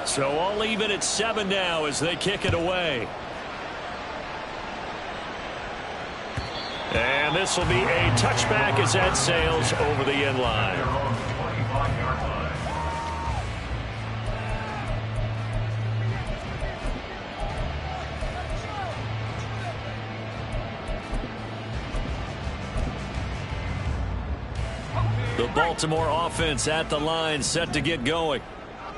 So all even at 7 now as they kick it away. And this will be a touchback as that sails over the end line. The Baltimore offense at the line, set to get going.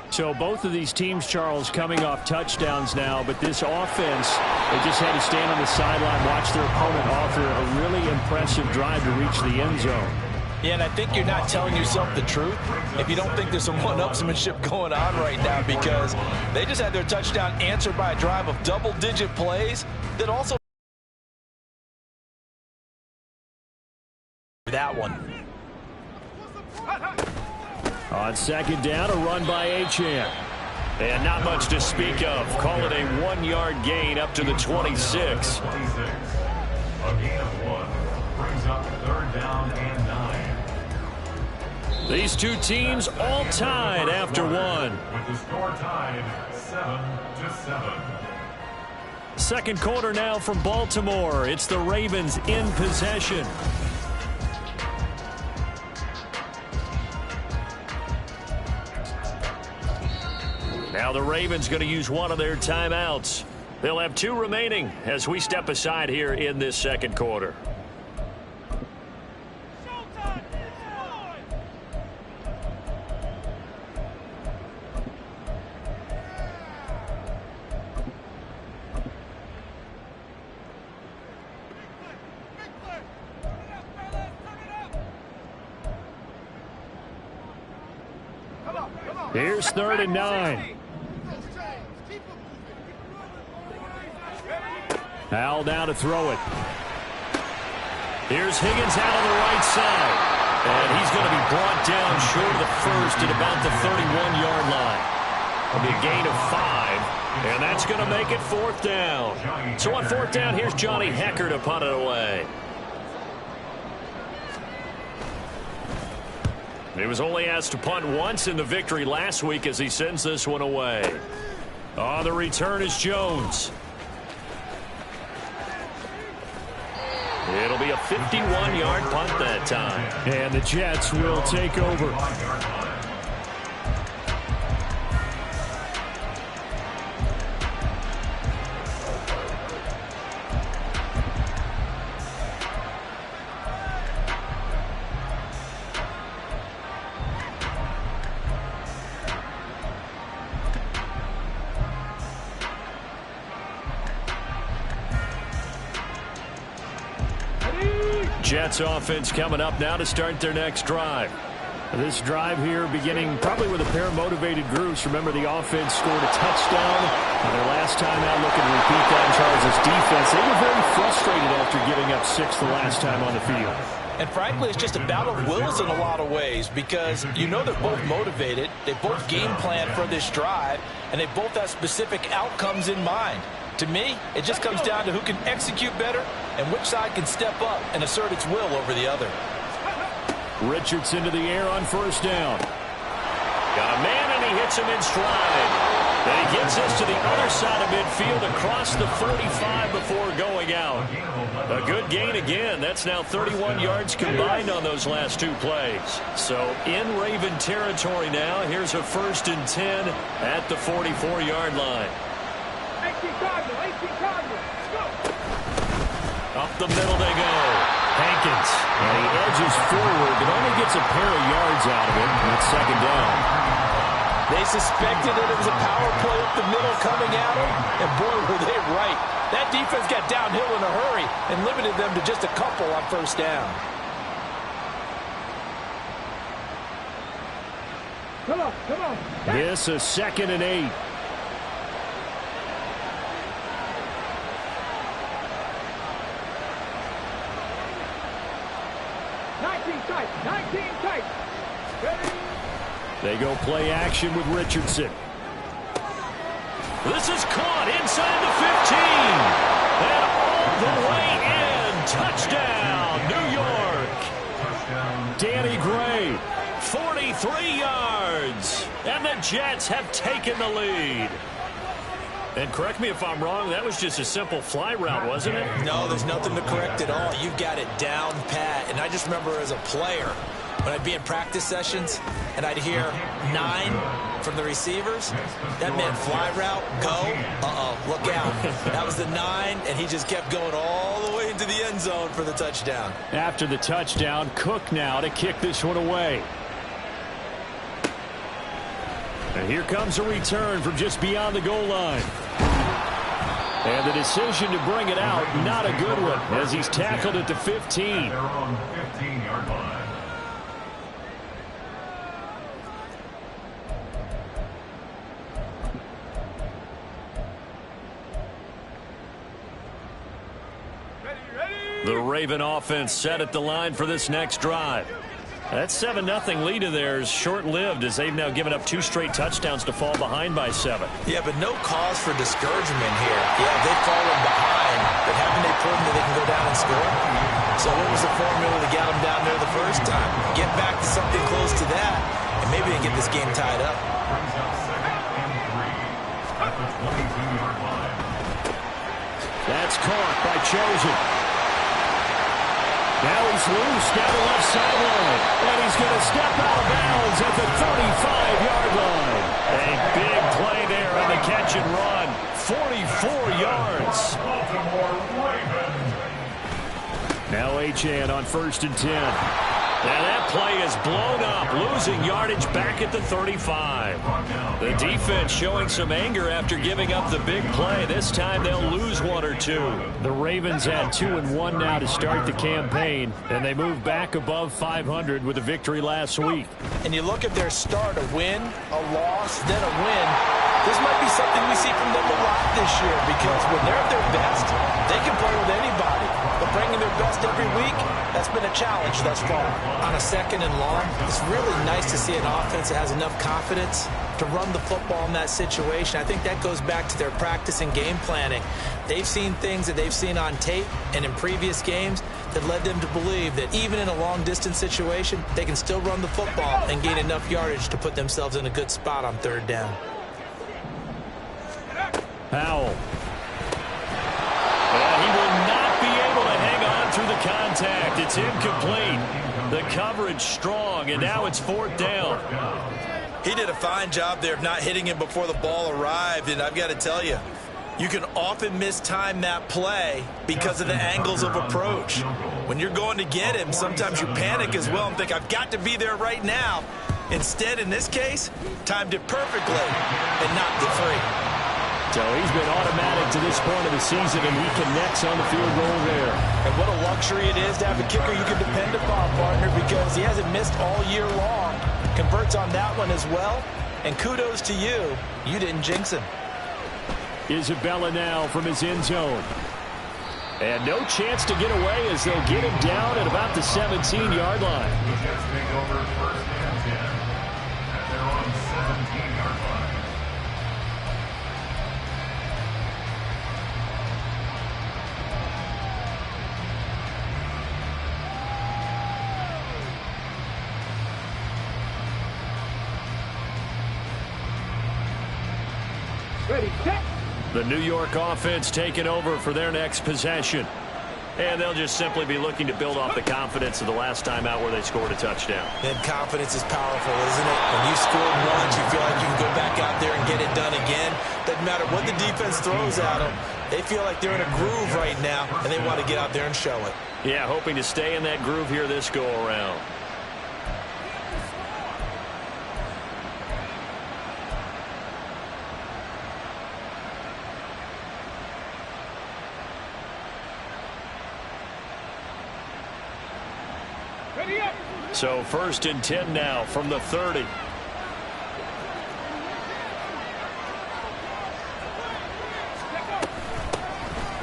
So both of these teams, Charles, coming off touchdowns now, but this offense, they just had to stand on the sideline, watch their opponent offer a really impressive drive to reach the end zone. Yeah, and I think you're not telling yourself the truth if you don't think there's some one-upsmanship going on right now, because they just had their touchdown answered by a drive of double-digit plays that also that one. On second down, a run by Achane. And not much to speak of. Call it a 1-yard gain up to the 26. A gain of 1 brings up 3rd down and 9. These two teams all tied after 1. With the score tied 7-7. Second quarter now from Baltimore. It's the Ravens in possession. Now the Ravens going to use one of their timeouts. They'll have 2 remaining as we step aside here in this second quarter. Here's 3rd and 9. Al now to throw it. Here's Higgins out on the right side. And he's going to be brought down short of the first at about the 31-yard line. It'll be a gain of 5. And that's going to make it 4th down. So on 4th down, here's Johnny Hecker to punt it away. He was only asked to punt once in the victory last week as he sends this one away. On the return is Jones. It'll be a 51-yard punt that time. And the Jets will take over. Jets offense coming up now to start their next drive. This drive here beginning probably with a pair of motivated groups. Remember, the offense scored a touchdown. Their last time out, looking to repeat that in Charles' defense. They were very frustrated after giving up 6 the last time on the field. And frankly, it's just a battle of wills in a lot of ways, because you know they're both motivated. They both game plan for this drive, and they both have specific outcomes in mind. To me, it just comes down to who can execute better and which side can step up and assert its will over the other. Richardson to the air on 1st down. Got a man, and he hits him in stride. And he gets us to the other side of midfield across the 45 before going out. A good gain again. That's now 31 yards combined on those last 2 plays. So in Raven territory now. Here's a 1st and 10 at the 44-yard line. Up the middle they go. Hankins. And he edges forward, but only gets a pair of yards out of it. And it's 2nd down. They suspected it was a power play up the middle coming at them, and boy, were they right. That defense got downhill in a hurry and limited them to just a couple on 1st down. Come on. This is 2nd and 8. They go play action with Richardson. This is caught inside the 15. And all the way in. Touchdown, New York. Danny Gray. 43 yards. And the Jets have taken the lead. And correct me if I'm wrong, that was just a simple fly route, wasn't it? No, there's nothing to correct at all. You've got it down pat. And I just remember as a player, when I'd be in practice sessions and I'd hear 9 from the receivers, that meant fly route, go, look out. That was the 9, and he just kept going all the way into the end zone for the touchdown. After the touchdown, Cook now to kick this one away. And here comes a return from just beyond the goal line. And the decision to bring it out, not a good one, as he's tackled at the 15. They're on the 15-yard line. The Raven offense set at the line for this next drive. That 7-0 lead of theirs short-lived as they've now given up 2 straight touchdowns to fall behind by 7. Yeah, but no cause for discouragement here. Yeah, they've fallen behind, but haven't they proven that they can go down and score? So what was the formula to get them down there the first time? Get back to something close to that, and maybe they get this game tied up. Brings up 2nd and 3 at the 22-yard line. That's caught by Chosen. Now he's loose down the left sideline. And he's going to step out of bounds at the 35-yard line. A big play there on the catch and run. 44 yards. Baltimore Ravens. Now Achane on 1st and 10. Now that play is blown up, losing yardage back at the 35. The defense showing some anger after giving up the big play. This time they'll lose 1 or 2. The Ravens had 2-1 now to start the campaign, and they moved back above 500 with a victory last week. And you look at their start, a win, a loss, then a win. This might be something we see from them a lot this year, because when they're at their best, they can play with anybody. But bringing their best every week, that's been a challenge thus far. On a 2nd and long, it's really nice to see an offense that has enough confidence to run the football in that situation. I think that goes back to their practice and game planning. They've seen things that they've seen on tape and in previous games that led them to believe that even in a long-distance situation, they can still run the football and gain enough yardage to put themselves in a good spot on 3rd down. Powell. And he will not be able to hang on through the contact. It's incomplete. The coverage strong, and now it's 4th down. He did a fine job there of not hitting him before the ball arrived, and I've got to tell you, you can often mistime that play because of the angles of approach. When you're going to get him, sometimes you panic as well and think, I've got to be there right now. Instead, in this case, timed it perfectly and knocked it free. So he's been automatic to this point of the season, and he connects on the field goal there. And what a luxury it is to have a kicker you can depend upon, partner, because he hasn't missed all year long. Converts on that one as well, and kudos to you. You didn't jinx him. Isabella now from his end zone. And no chance to get away as they'll get him down at about the 17-yard line. The Jets take over 1st and 10 at their own 17-yard line. Ready, set. The New York offense taking over for their next possession. And they'll just simply be looking to build off the confidence of the last time out where they scored a touchdown. And confidence is powerful, isn't it? When you scored once, you feel like you can go back out there and get it done again. Doesn't matter what the defense throws at them. They feel like they're in a groove right now, and they want to get out there and show it. Yeah, hoping to stay in that groove here this go-around. Ready up. So 1st and 10 now from the 30.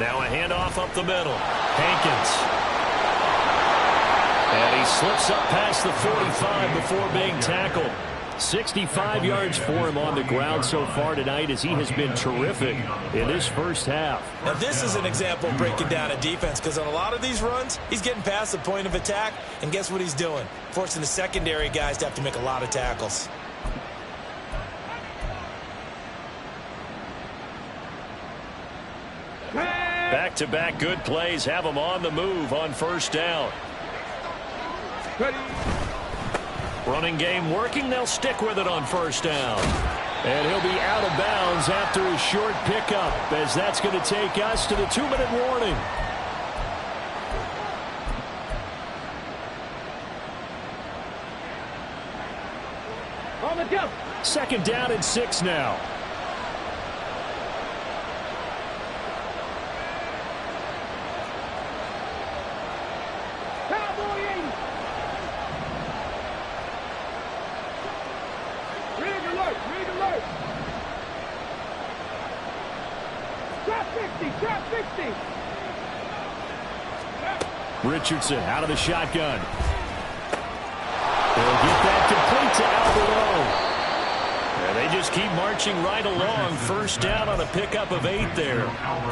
Now a handoff up the middle. Hankins. And he slips up past the 45 before being tackled. 65 yards for him on the ground so far tonight as he has been terrific in this first half. Now this is an example of breaking down a defense, because on a lot of these runs, he's getting past the point of attack, and guess what he's doing? Forcing the secondary guys to have to make a lot of tackles. Back-to-back good plays have them on the move on first down. Ready. Running game working. They'll stick with it on first down. And he'll be out of bounds after a short pickup, as that's going to take us to the 2-minute warning. On the jump. 2nd down and 6 now. Cowboy 80. Rig alert. Rig alert. Trap 60. Trap 60. Richardson out of the shotgun. They'll get that complete to Alvaro. And they just keep marching right along. First down on a pickup of 8 there.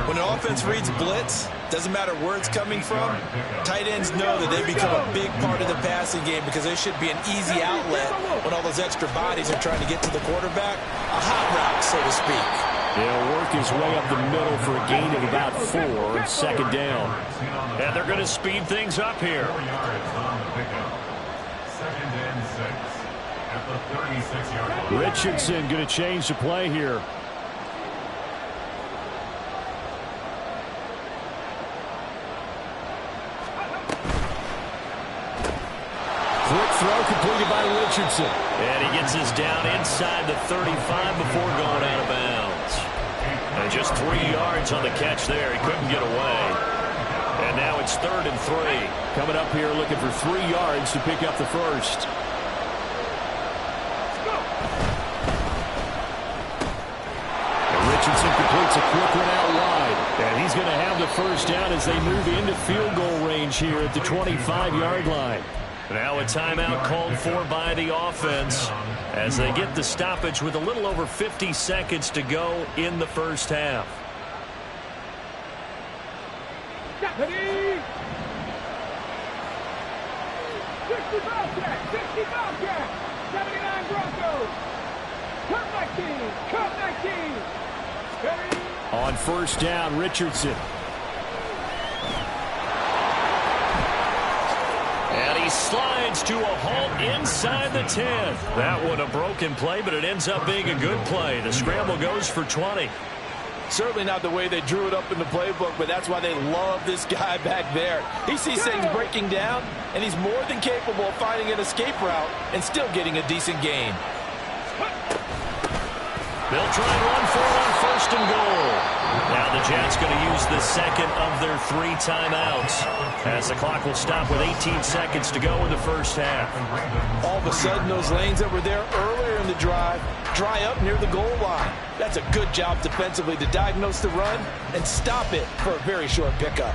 When an offense reads blitz, doesn't matter where it's coming from, tight ends know that they become a big part of the passing game because they should be an easy outlet when all those extra bodies are trying to get to the quarterback. A hot route, so to speak. He'll work his way up the middle for a gain of about 4, 2nd down. And they're going to speed things up here. 4 yards on the pickup. 2nd and 6 at the 36-yard line. Richardson going to change the play here. Quick throw completed by Richardson. And he gets us down inside the 35 before going out of bounds. And just 3 yards on the catch there. He couldn't get away. And now it's 3rd and 3. Coming up here looking for 3 yards to pick up the first. And Richardson completes a quick one out wide. And he's going to have the first down as they move into field goal range here at the 25-yard line. Now a timeout called for by the offense as they get the stoppage with a little over 50 seconds to go in the first half. Ready. 60 Bobcat. 60 Bobcat. 79 Broncos. Cut 19. Cut 19. Ready. On first down, Richardson. And he slides to a halt inside the 10. That one a broken play, but it ends up being a good play. The scramble goes for 20. Certainly not the way they drew it up in the playbook, but that's why they love this guy back there. He sees things breaking down, and he's more than capable of finding an escape route and still getting a decent gain. They'll try and run for it on 1st and goal. Now the Jets going to use the second of their 3 timeouts as the clock will stop with 18 seconds to go in the first half. All of a sudden, those lanes that were there earlier in the drive dry up near the goal line. That's a good job defensively to diagnose the run and stop it for a very short pickup.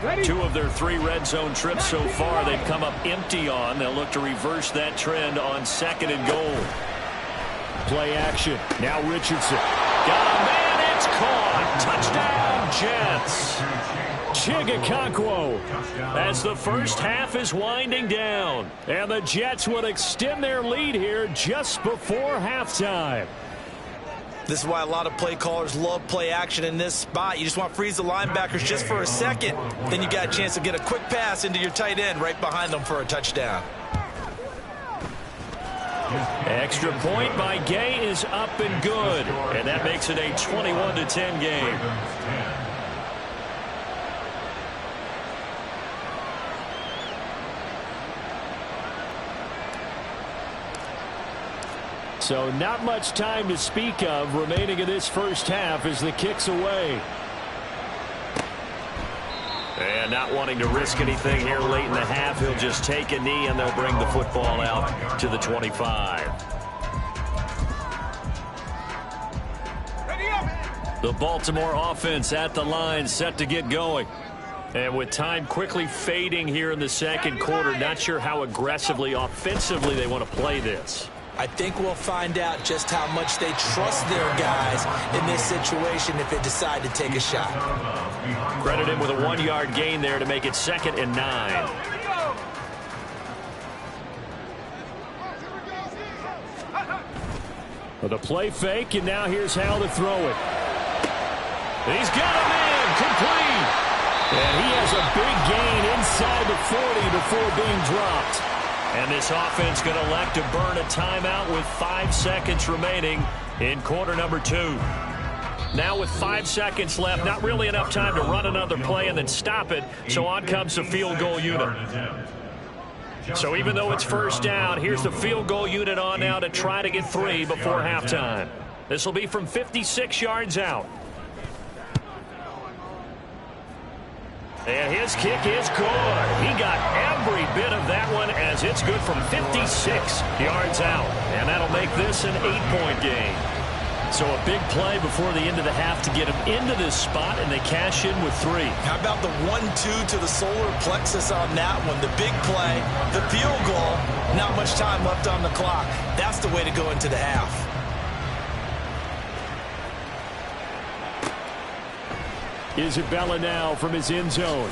Ready. 2 of their 3 red zone trips so far they've come up empty on. They'll look to reverse that trend on 2nd and goal. Play action. Now Richardson. Got a man. It's caught. Touchdown, Jets. Chigakonkwo as the first half is winding down. And the Jets would extend their lead here just before halftime. This is why a lot of play callers love play action in this spot. You just want to freeze the linebackers just for a second. Then you got a chance to get a quick pass into your tight end right behind them for a touchdown. Extra point by Gay is up and good. And that makes it a 21-10 game. So not much time to speak of remaining in this first half as the kick's away. And not wanting to risk anything here late in the half, he'll just take a knee and they'll bring the football out to the 25. Ready up. The Baltimore offense at the line set to get going. And with time quickly fading here in the second quarter, not sure how aggressively, offensively they want to play this. I think we'll find out just how much they trust their guys in this situation if they decide to take a shot. Credit him with a 1-yard gain there to make it 2nd and 9. The play fake, and now here's how to throw it. He's got him in, complete. And he has a big gain inside the 40 before being dropped. And this offense going to elect to burn a timeout with 5 seconds remaining in quarter number 2. Now with 5 seconds left, not really enough time to run another play and then stop it, so on comes the field goal unit. So even though it's first down, here's the field goal unit on now to try to get 3 before halftime. This will be from 56 yards out. And his kick is good. He got every bit of that one as it's good from 56 yards out. And that'll make this an 8-point game. So a big play before the end of the half to get him into this spot, and they cash in with 3. How about the 1-2 to the solar plexus on that one? The big play, the field goal, not much time left on the clock. That's the way to go into the half. Isabella now from his end zone.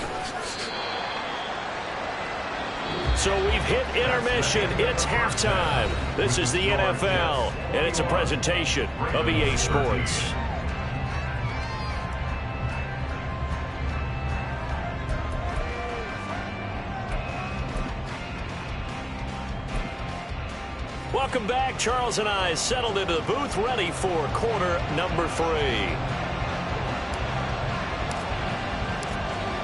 So we've hit intermission. It's halftime. This is the NFL, and it's a presentation of EA Sports. Welcome back. Charles and I settled into the booth, ready for quarter number 3.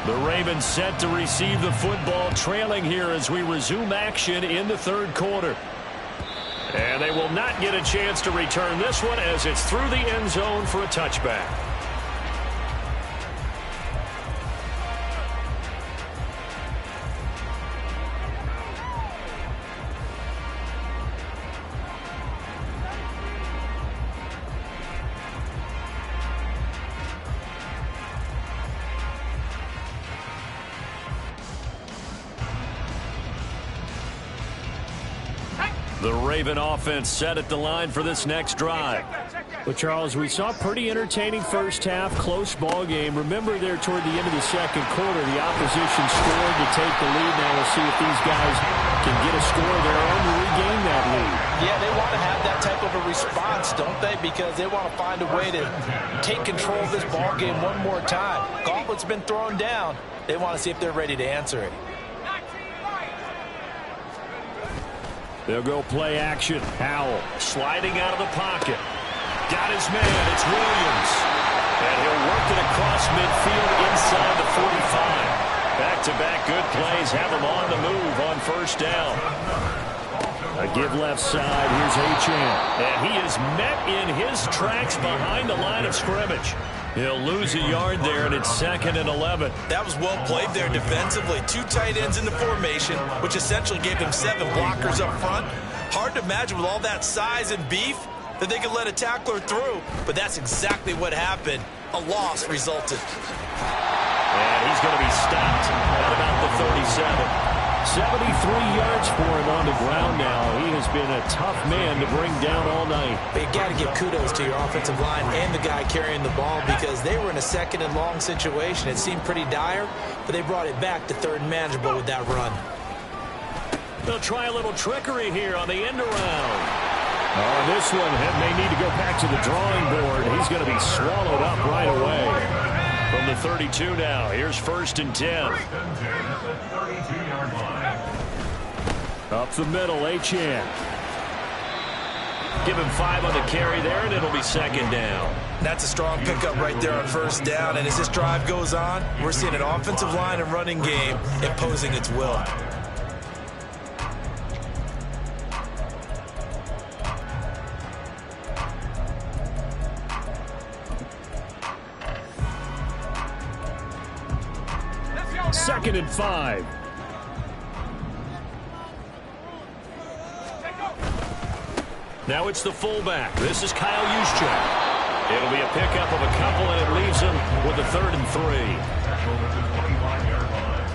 The Ravens set to receive the football, trailing here as we resume action in the 3rd quarter. And they will not get a chance to return this one as it's through the end zone for a touchback. The Raven offense set at the line for this next drive. Well, Charles, we saw a pretty entertaining first half, close ball game. Remember there toward the end of the 2nd quarter, the opposition scored to take the lead. Now we'll see if these guys can get a score of their own to regain that lead. Yeah, they want to have that type of a response, don't they? Because they want to find a way to take control of this ball game one more time. Gauntlet's been thrown down. They want to see if they're ready to answer it. They'll go play action. Howell Sliding out of the pocket. Got his man. It's Williams. And he'll work it across midfield inside the 45. Back-to-back good plays have him on the move on first down. A give left side. Here's Achane. And he is met in his tracks behind the line of scrimmage. He'll lose a yard there, and it's 2nd and 11. That was well played there defensively. 2 tight ends in the formation, which essentially gave him 7 blockers up front. Hard to imagine with all that size and beef that they could let a tackler through, but that's exactly what happened. A loss resulted. And he's going to be stopped at about the 37. 73 yards for him on the ground now. He has been a tough man to bring down all night. But you got to give kudos to your offensive line and the guy carrying the ball because they were in a 2nd and long situation. It seemed pretty dire, but they brought it back to 3rd and manageable with that run. They'll try a little trickery here on the end around. Oh, this one may need to go back to the drawing board. He's going to be swallowed up right away. From the 32 now, here's 1st and 10. Up the middle, Achane. Give him 5 on the carry there, and it'll be 2nd down. That's a strong pickup right there on first down, and as this drive goes on, we're seeing an offensive line and running game imposing its will. Second and 5. Now it's the fullback. This is Kyle Juszczyk. It'll be a pickup of a couple, and it leaves him with a 3rd and 3. Tackle at the 25-yard line.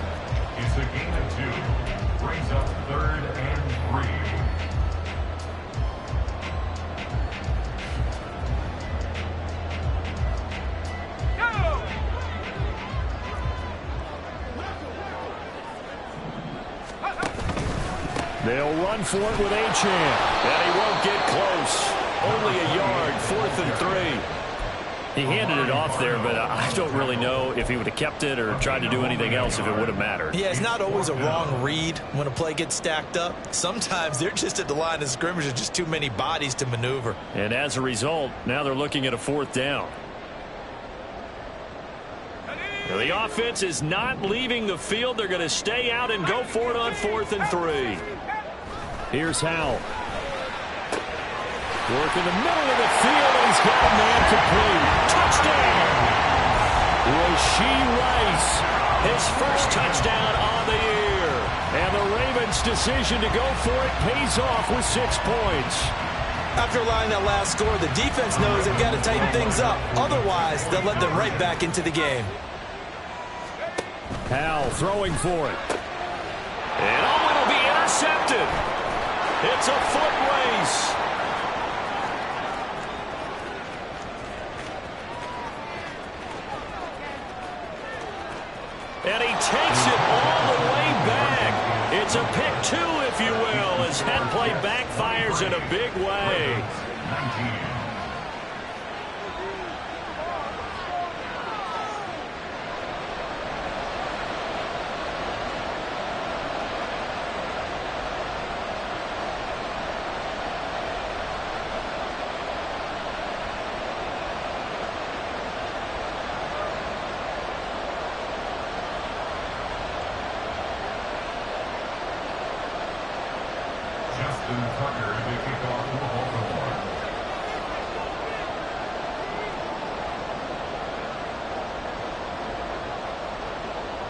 It's a gain of 2. Brings up 3rd and 3. run for it with Djam. And he won't get close. Only a yard, 4th and 3. He handed it off there, but I don't really know if he would have kept it or tried to do anything else if it would have mattered. Yeah, it's not always a wrong read when a play gets stacked up. Sometimes they're just at the line of scrimmage. There's just too many bodies to maneuver. And as a result, now they're looking at a 4th down. The offense is not leaving the field. They're going to stay out and go for it on 4th and 3. Here's Howell. Work in the middle of the field, and he's got a man complete. Touchdown! Rashee Rice. His first touchdown on the year. And the Ravens' decision to go for it pays off with 6 points. After allowing that last score, the defense knows they've got to tighten things up. Otherwise, they'll let them right back into the game. Howell throwing for it. And it'll be intercepted. It's a foot race. And he takes it all the way back. It's a pick 2, if you will, as that play backfires in a big way. 19.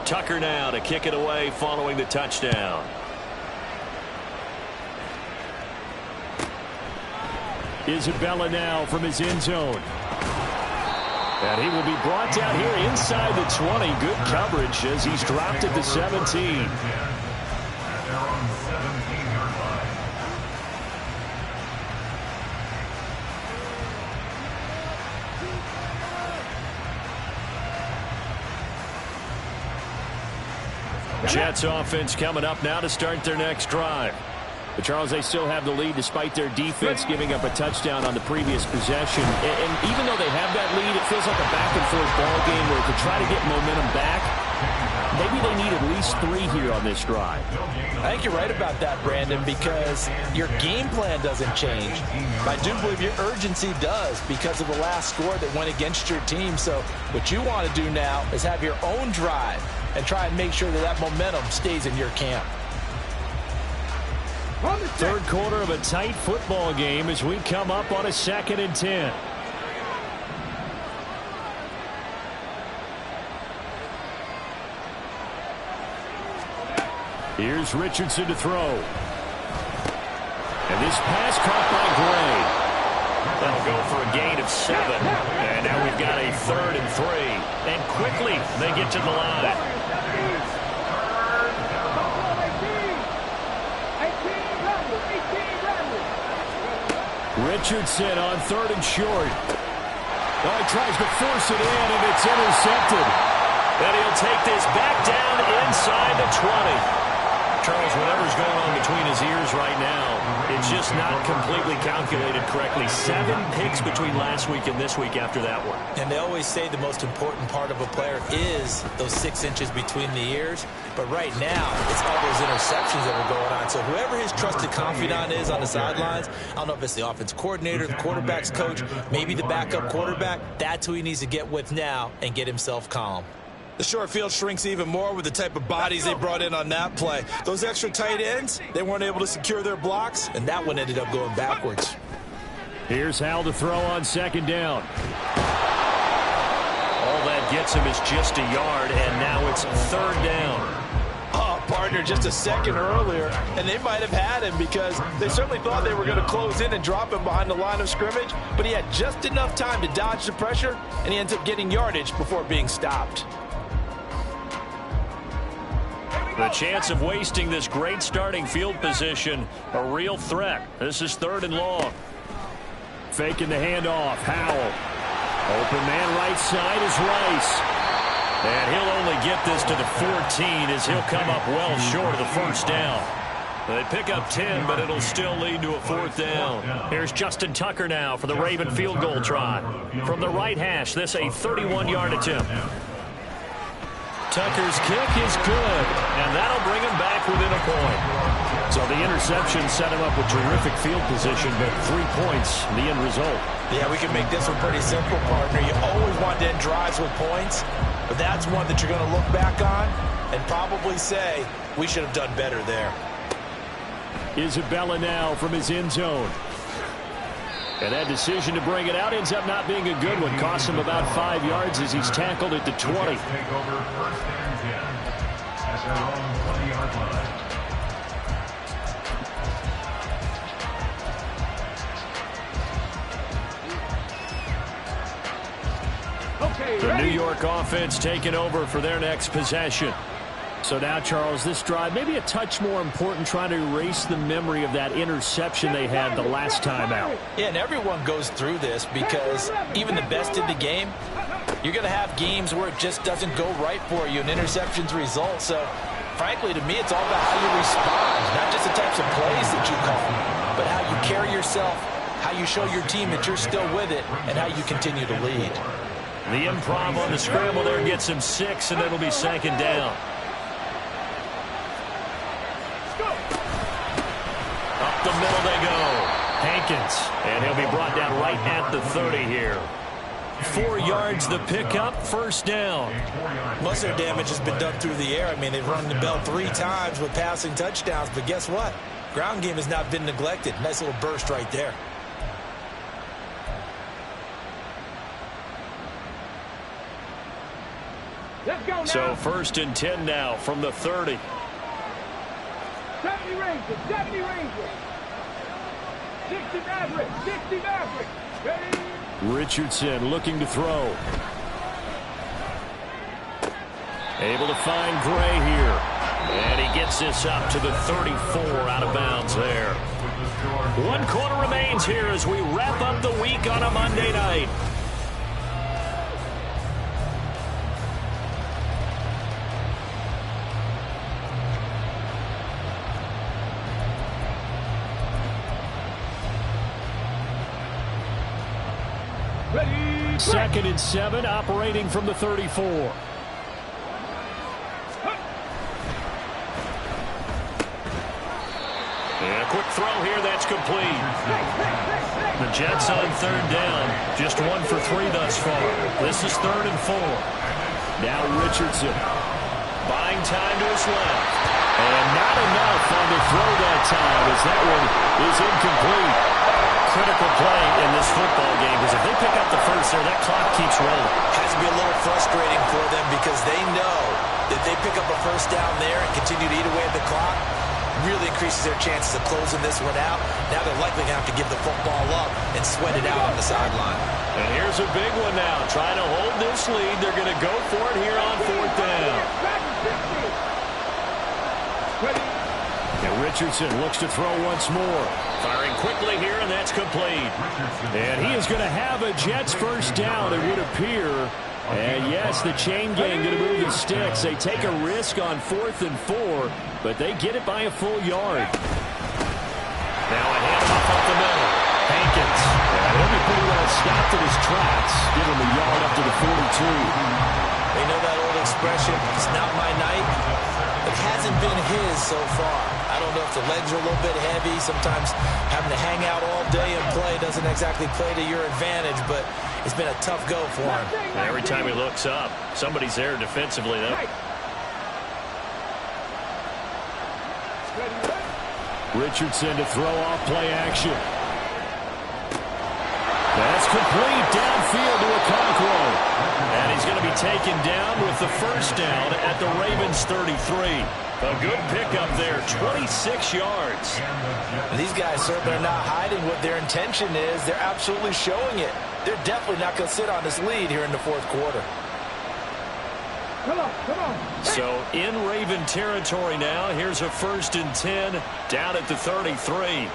Tucker now to kick it away following the touchdown. Isabella now from his end zone. And he will be brought down here inside the 20. Good coverage as he's dropped at the 17. Jets offense coming up now to start their next drive. But Charles, they still have the lead despite their defense giving up a touchdown on the previous possession. And even though they have that lead, it feels like a back-and-forth ball game where to try to get momentum back, maybe they need at least 3 here on this drive. I think you're right about that, Brandon, because your game plan doesn't change. I do believe your urgency does because of the last score that went against your team. So what you want to do now is have your own drive and try and make sure that momentum stays in your camp. Third quarter of a tight football game as we come up on a 2nd and 10. Here's Richardson to throw. And this pass caught by Gray. That'll go for a gain of 7. And now we've got a 3rd and 3. And quickly they get to the line. Richardson on 3rd and short. Oh, he tries to force it in, and it's intercepted. And he'll take this back down inside the 20. Charles, whatever's going on between his ears right now, it's just not completely calculated correctly. 7 picks between last week and this week after that one. And they always say the most important part of a player is those 6 inches between the ears. But right now, it's all those interceptions that are going on. So whoever his trusted confidant is on the sidelines, I don't know if it's the offense coordinator, the quarterback's coach, maybe the backup quarterback, that's who he needs to get with now and get himself calm. The short field shrinks even more with the type of bodies they brought in on that play. Those extra tight ends, they weren't able to secure their blocks, and that one ended up going backwards. Here's Hal to throw on 2nd down. All that gets him is just a yard, and now it's 3rd down. Oh, partner, just a second earlier, and they might have had him because they certainly thought they were going to close in and drop him behind the line of scrimmage, but he had just enough time to dodge the pressure, and he ends up getting yardage before being stopped. The chance of wasting this great starting field position, a real threat. This is 3rd and long. Faking the handoff, Howell. Open man right side is Rice. And he'll only get this to the 14 as he'll come up well short of the 1st down. They pick up 10, but it'll still lead to a 4th down. Here's Justin Tucker now for the Raven field goal try. From the right hash, this a 31-yard attempt. Tucker's kick is good, and that'll bring him back within a point. So the interception set him up with terrific field position, but 3 points, the end result. Yeah, we can make this one pretty simple, partner. You always want to end drives with points, but that's one that you're going to look back on and probably say, we should have done better there. Isabella now from his end zone. And that decision to bring it out ends up not being a good one. Costs him about 5 yards as he's tackled at the 20. Take over 1st and 10 at their own 20-yard line. Okay, The ready? New York offense taking over for their next possession. So now, Charles, this drive maybe a touch more important, trying to erase the memory of that interception they had the last time out. Yeah, and everyone goes through this because even the best in the game, you're going to have games where it just doesn't go right for you, and interceptions result. So, frankly, to me, it's all about how you respond, not just the types of plays that you call, but how you carry yourself, how you show your team that you're still with it, and how you continue to lead. The improv on the scramble there gets him 6, and it'll be 2nd down. Up the middle they go. Hankins, And he'll be brought down right at the 30 here. 4 yards the pickup, 1st down. Most of their damage has been done through the air. I mean, they've run the bell 3 times with passing touchdowns, but guess what? Ground game has not been neglected. Nice little burst right there. Let's go now. So 1st and 10 now from the 30. 70 Rangers, 70 Rangers. 60 Mavericks, 60 Mavericks. Ready? Richardson looking to throw. Able to find Gray here. And he gets this up to the 34, out of bounds there. 1 quarter remains here as we wrap up the week on a Monday night. Ready? 2nd and 7, operating from the 34. And a quick throw here, that's complete. The Jets on 3rd down. Just 1 for 3 thus far. This is 3rd and 4. Now Richardson. Buying time to his left. And not enough on the throw that time as that one is incomplete. Critical play in this football game because if they pick up the 1st there, that clock keeps rolling. Has to be a little frustrating for them because they know that they pick up a 1st down there and continue to eat away at the clock, really increases their chances of closing this one out. Now they're likely going to have to give the football up and sweat it out on the sideline. And here's a big one now. Trying to hold this lead. They're going to go for it here on 4th down. Ready? And Richardson looks to throw once more. Firing quickly here, and that's complete. And he is going to have a Jets 1st down, it would appear. And yes, the chain gang going to move the sticks. They take a risk on 4th and 4, but they get it by a full yard. Now a handoff up the middle. Hankins. And he'll be pretty well stopped at his tracks. Give him a yard up to the 42. They know that old expression, it's not my night. It hasn't been his so far. I don't know if the legs are a little bit heavy. Sometimes having to hang out all day and play doesn't exactly play to your advantage, but it's been a tough go for him. And every time he looks up, somebody's there defensively, though. Richardson to throw off play action. That's complete downfield to Okonkwo. And he's going to be taken down with the 1st down at the Ravens 33. A good pickup there, 26 yards. And these guys certainly are not hiding what their intention is. They're absolutely showing it. They're definitely not going to sit on this lead here in the 4th quarter. Come on, come on. So in Raven territory now. Here's a 1st and 10 down at the 33.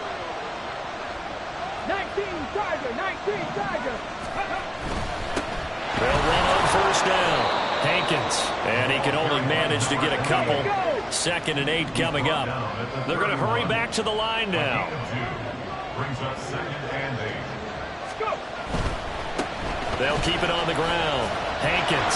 19 Tiger, 19 Tiger. They'll run on 1st down. Hankins. And he can only manage to get a couple. 2nd and 8 coming up. They're going to hurry back to the line now. Brings up 2nd and 8. Let's go. They'll keep it on the ground. Hankins.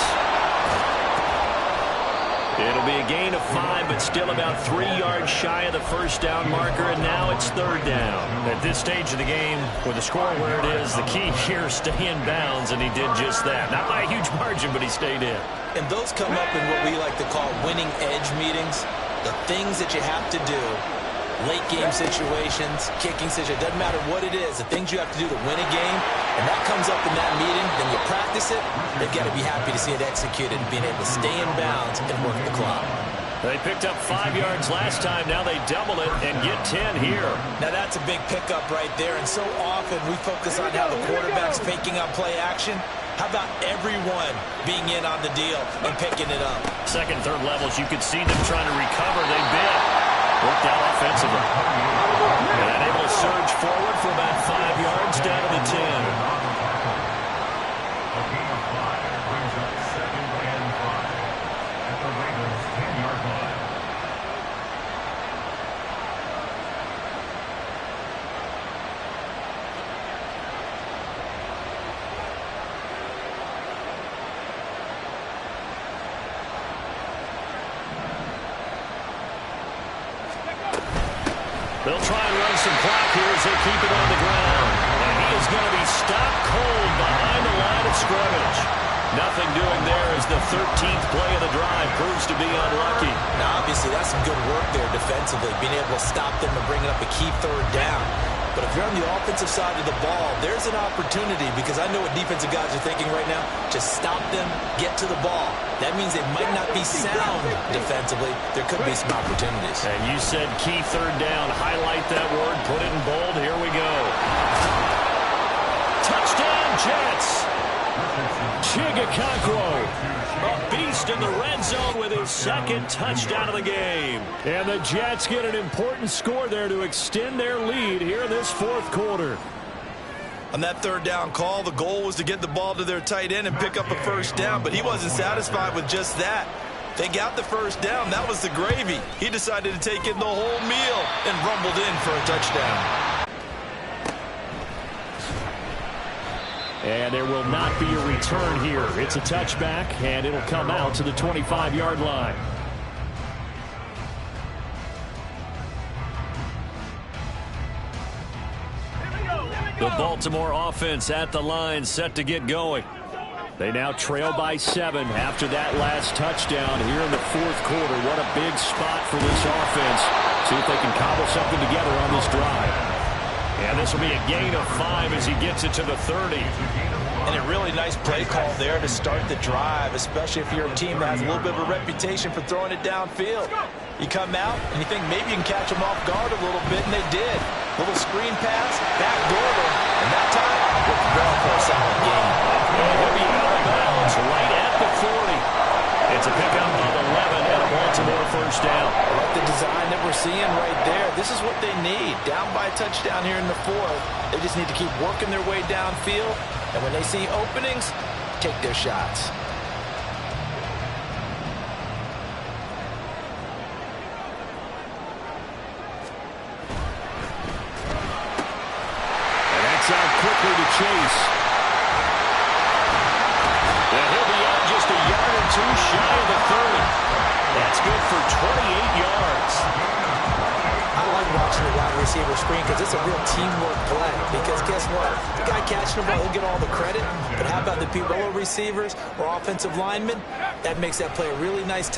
It'll be a gain of 5, but still about 3 yards shy of the first down marker, and now it's 3rd down. At this stage of the game, with the score where it is, the key here is stay in bounds, and he did just that. Not by a huge margin, but he stayed in. And those come up in what we like to call winning edge meetings. The things that you have to do, late game situations, kicking situations, doesn't matter what it is, the things you have to do to win a game, and that comes up in that meeting, then you practice it, they've got to be happy to see it executed and being able to stay in bounds and work the clock. They picked up 5 yards last time. Now they double it and get 10 here. Now that's a big pickup right there, and so often we focus on how the quarterback's faking on play action. How about everyone being in on the deal and picking it up? 2nd, 3rd levels, you could see them trying to recover. They bit. Worked out offensively. And able to surge forward for about 5 yards down to the 10. A gain of 5 brings up 2nd and 5 at the Raiders' 10-yard line. They'll try and run some clock here as they keep it on the ground. And he is going to be stopped cold behind the line of scrimmage. Nothing doing there as the 13th play of the drive proves to be unlucky. Now, obviously, that's some good work there defensively, being able to stop them and bring up a key 3rd down. But if you're on the offensive side of the ball, there's an opportunity, because I know what defensive guys are thinking right now. Just stop them, get to the ball. That means they might not be sound defensively. There could be some opportunities. And you said key 3rd down. Highlight that word. Put it in bold. Here we go. Touchdown, Jets. Chigakonkwo, a beast in the red zone with his 2nd touchdown of the game. And the Jets get an important score there to extend their lead here in this 4th quarter. On that 3rd down call, the goal was to get the ball to their tight end and pick up a 1st down, but he wasn't satisfied with just that. They got the 1st down. That was the gravy. He decided to take in the whole meal and rumbled in for a touchdown. And there will not be a return here. It's a touchback, and it'll come out to the 25-yard line. The Baltimore offense at the line, set to get going. They now trail by 7 after that last touchdown here in the 4th quarter. What a big spot for this offense. See if they can cobble something together on this drive. And this will be a gain of 5 as he gets it to the 30. And a really nice play call there to start the drive, especially if you're a team that has a little bit of a reputation for throwing it downfield. You come out and you think maybe you can catch them off guard a little bit, and they did. Little screen pass, backdoor them, and that time worked well for a solid game. And he'll be out of bounds right at the 40. It's a pickup of 11 and a Baltimore 1st down. I like the design that we're seeing right there. This is what they need. Down by a touchdown here in the 4th. They just need to keep working their way downfield. And when they see openings, take their shots. And that's out quickly to Chase. And he'll be out just a yard or 2 shy of the 30. That's good for 28 yards. I like watching the wide receiver screen because it's a real teamwork play. Because guess what? The guy catching the ball, he'll get all the credit. But how about the people, receivers or offensive linemen? That makes that play a really nice